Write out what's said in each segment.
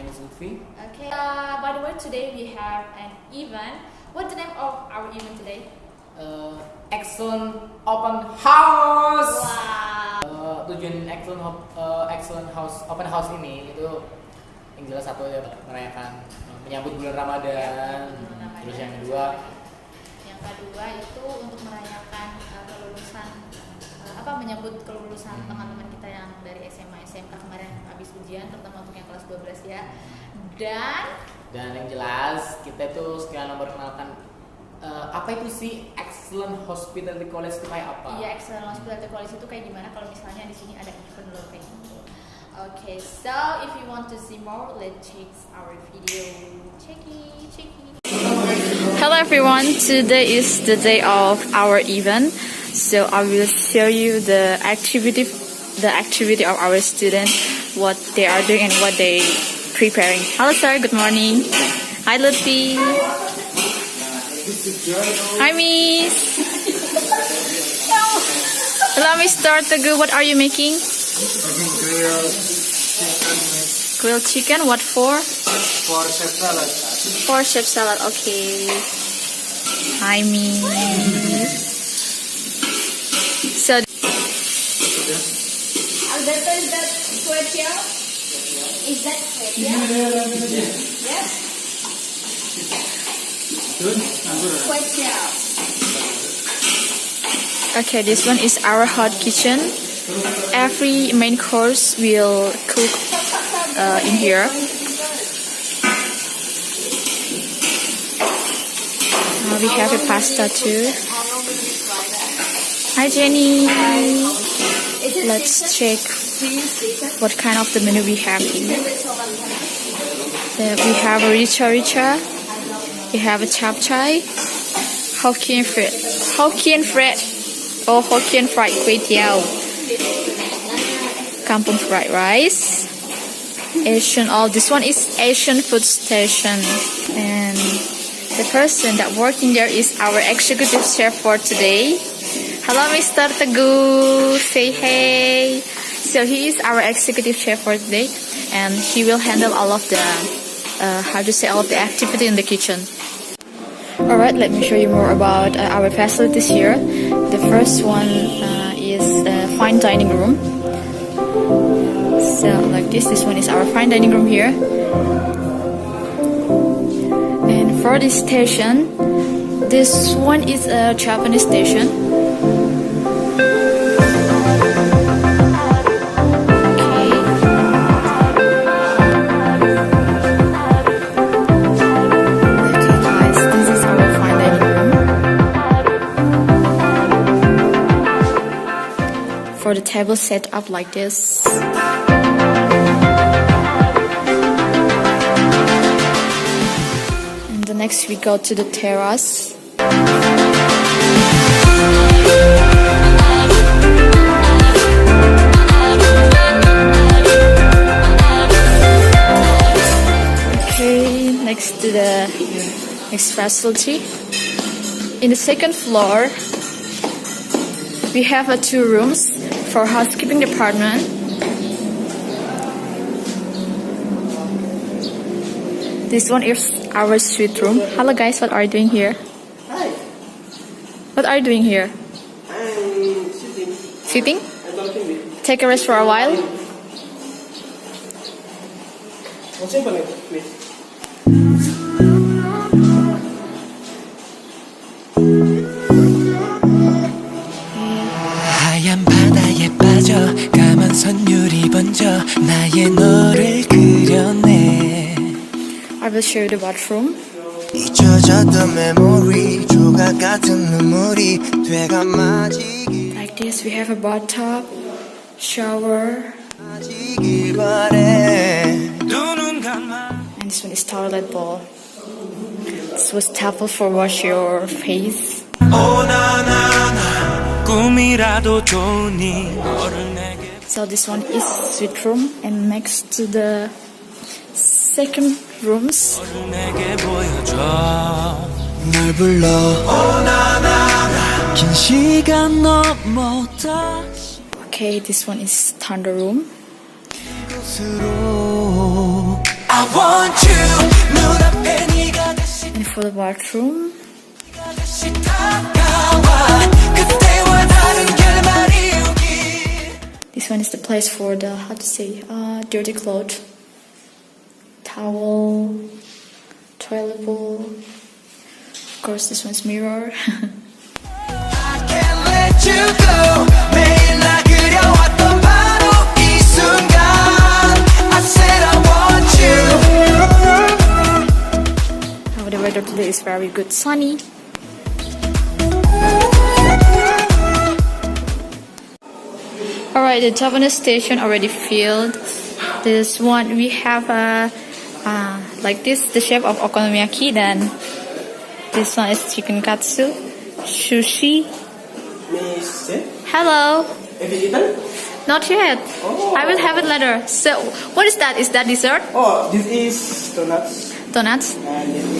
name is Lutfi. Okay. By the way, today we have an event. What's the name of our event today? Excellent Open House. Wow. Tujuan Excellent House Open House ini itu yang jelas satu ya merayakan menyambut bulan Ramadhan. Terus yang kedua itu untuk merayakan kelulusan menyambut kelulusan teman-teman kita yang dari SMA SMK kemarin habis ujian, terutama untuk yang kelas 12 ya. Dan yang jelas kita itu sekalian memperkenalkan apa itu sih Excellent Hospitality College itu kayak apa? Iya, Excellent Hospitality College itu kayak gimana kalau misalnya di sini ada event loh kayak gitu. Okay, so if you want to see more, let's check our video. Check it. Hello everyone, today is the day of our event. So I will show you the activity of our students, what they are doing and what they preparing. Hello sir, good morning. Hi Lutfi. Hi Miss. Hello Mr. Teguh, what are you making? Grilled chicken, what for? For chef salad. For chef salad, okay. Hi Miss. So Alberto, is that kwetiao? Is that kwetiao? Yes. Kwetiao. okay, this one is our hot kitchen. Every main course will cook in here. We have a pasta too. Hi Jenny. Let's check what kind of the menu we have here. We have a richa. We have a chapchai, Hokkien fried kway teow, kampung fried rice, Asian. This one is Asian food station, and the person that working there is our executive chef for today. Hello, Mr. Teguh. Say hey. So he is our executive chef for today, and he will handle all of the all of the activity in the kitchen. Alright, let me show you more about our facilities here. The first one is a fine dining room. So like this one is our fine dining room here. And for this station, this one is a Japanese station. For the table set up like this. And the next we go to the terrace. Okay, next to the next facility. In the second floor, we have 2 rooms for housekeeping department. This one is our suite room. Hello guys, what are you doing here? Hi. What are you doing here? I'm sitting. Sitting? I'm talking with. Take a rest for a while. What's your name, please? 하얀 바다에 빠져 까만 선율이 번져 나의 너를 그려내 I will show you the bathroom. 잊혀졌던 메모리 조각 같은 눈물이 되가 마지기 Like this, we have a bathtub, shower, 바래 눈은 감아 and this one is toilet bowl. This was towel for wash your face. 오나나나 꿈이라도 좋으니 너를 내게 So this one is suite room, and next to the second rooms, 너를 내게 보여줘 널 불러 오나나나 긴 시간 넘어 다시 okay, this one is thunder room. 이곳으로 I want you 눈앞에 네가 다시 And for the bathroom, 다시 다가와 그때와 다른 결말이 오길 this one is the place for the, how to say, dirty clothes, towel, toilet bowl. Of course, this one's mirror. I can't let you go 매일 나 그려왔던 바로 이 순간 I said I want you Oh, the weather today is very good, sunny. Alright, the Japanese station already filled. This one we have like this, the shape of okonomiyaki. Then this one is chicken katsu, sushi. Miss, Hello. have you eaten? Not yet. Oh. I will have it later. So, what is that? Is that dessert? Oh, this is donuts. Donuts? And this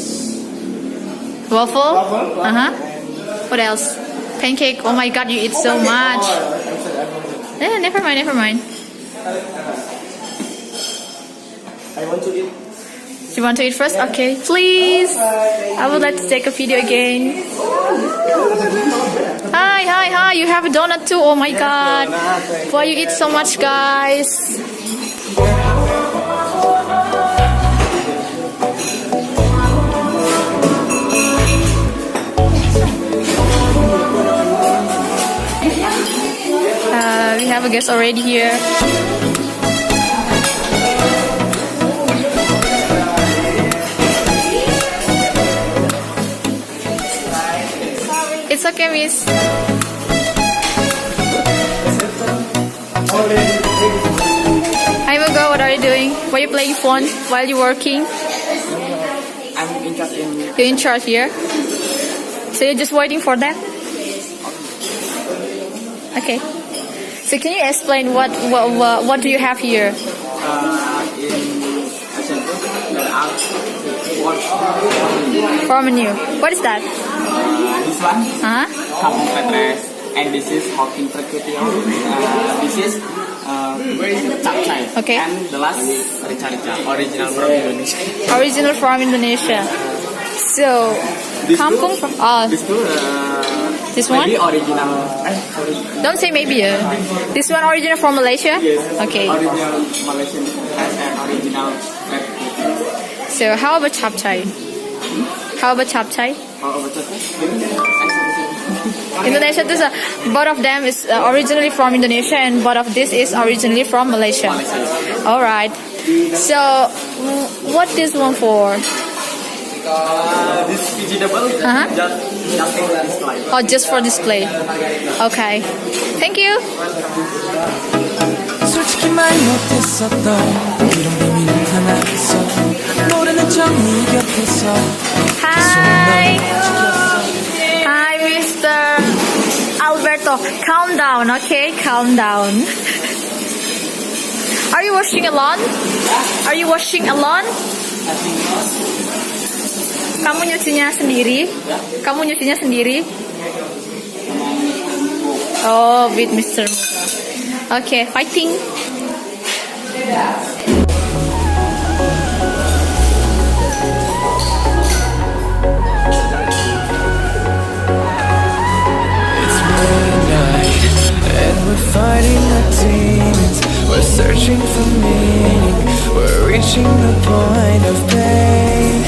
is Waffle? waffle. Uh-huh. And What else? Pancake. Oh my god, you eat so much. Eh, never mind, never mind. I want to eat. You want to eat first? Okay, please. I would like to take a video again. Hi, hi, hi. You have a donut too. Oh my god. Why you eat so much, guys? We have a guest already here. It's okay, miss. Hi, Mugo. What are you doing? Why are you playing phone while you're working? I'm in charge in. You're in charge here. So you're just waiting for them? Okay. So can you explain what do you have here? In center, there are watch. For menu. What is that? This one, Huh? kampung petres, and this is hopping percutio. This is capcay. Okay. And the last rica-rica, original from Indonesia. Original from Indonesia. So, This kampung two- from This two, this one? maybe original. Sorry. Don't say maybe. This one original from Malaysia? Yes. Okay. Original Malaysian and original red. So how about chapchai? How about chapchai? How about that? Indonesia, both of them is originally from Indonesia, and both of this is originally from Malaysia. All right. So, what this one for? This vegetable Uh-huh. just for display. Oh, just for display. Okay. Thank you. 솔직히 말 못했었던 이런 비밀은 하나 있어 모르는 척 네 곁에서 Hi. Hi, Mr. Alberto. Calm down, okay? Calm down. Are you washing alone? Are you washing alone? Kamu nyucinya sendiri? Kamu nyucinya sendiri? Oh, with Mr. Muga. Okay, fighting. It's midnight and we're fighting the demons. We're searching for meaning. We're reaching the point of pain.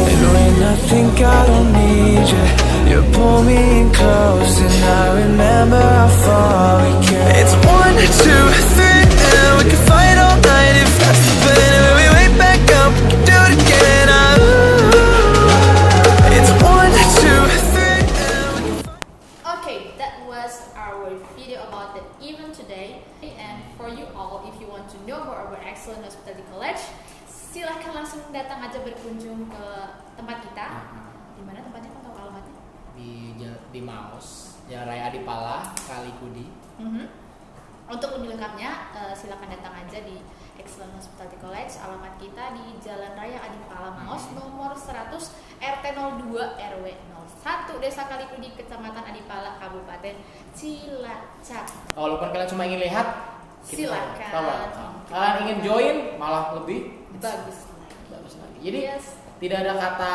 And when I think I don't need you, you pull me in close, and I remember how far we came. It's 1, 2, 3, and we can fight all night if that's the plan. And when we wake back up, we can do it again. It's 1, 2, 3, and we can Okay, that was our video about the event today. And for you all, if you want to know more about Excellent Hospitality College, silahkan langsung datang aja berkunjung ke tempat kita. Di mana tempatnya? Kau tahu alamatnya? Di Maus, Jalan Raya Adipala, Kalikudi. Untuk lebih lengkapnya, silakan datang aja di Excellent Hospitality College. Alamat kita di Jalan Raya Adipala Maus, nomor 100, RT 02 RW 01, Desa Kalikudi, Kecamatan Adipala, Kabupaten Cilacap. Walaupun kalian cuma ingin lihat, Silakan. welcome. kalian ingin join malah lebih bagus lagi. Jadi Yes. tidak ada kata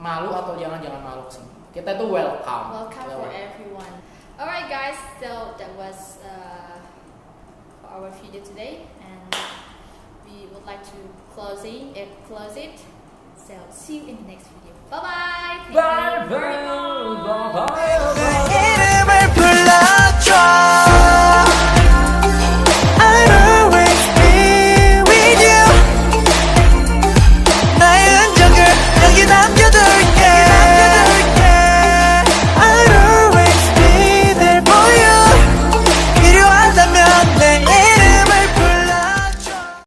malu atau jangan malu sih. Kita tuh welcome. Welcome for everyone. Alright guys, so that was for our video today, and we would like to close it. So see you in the next video. Bye bye. Thank you very much. 내 이름을 불러줘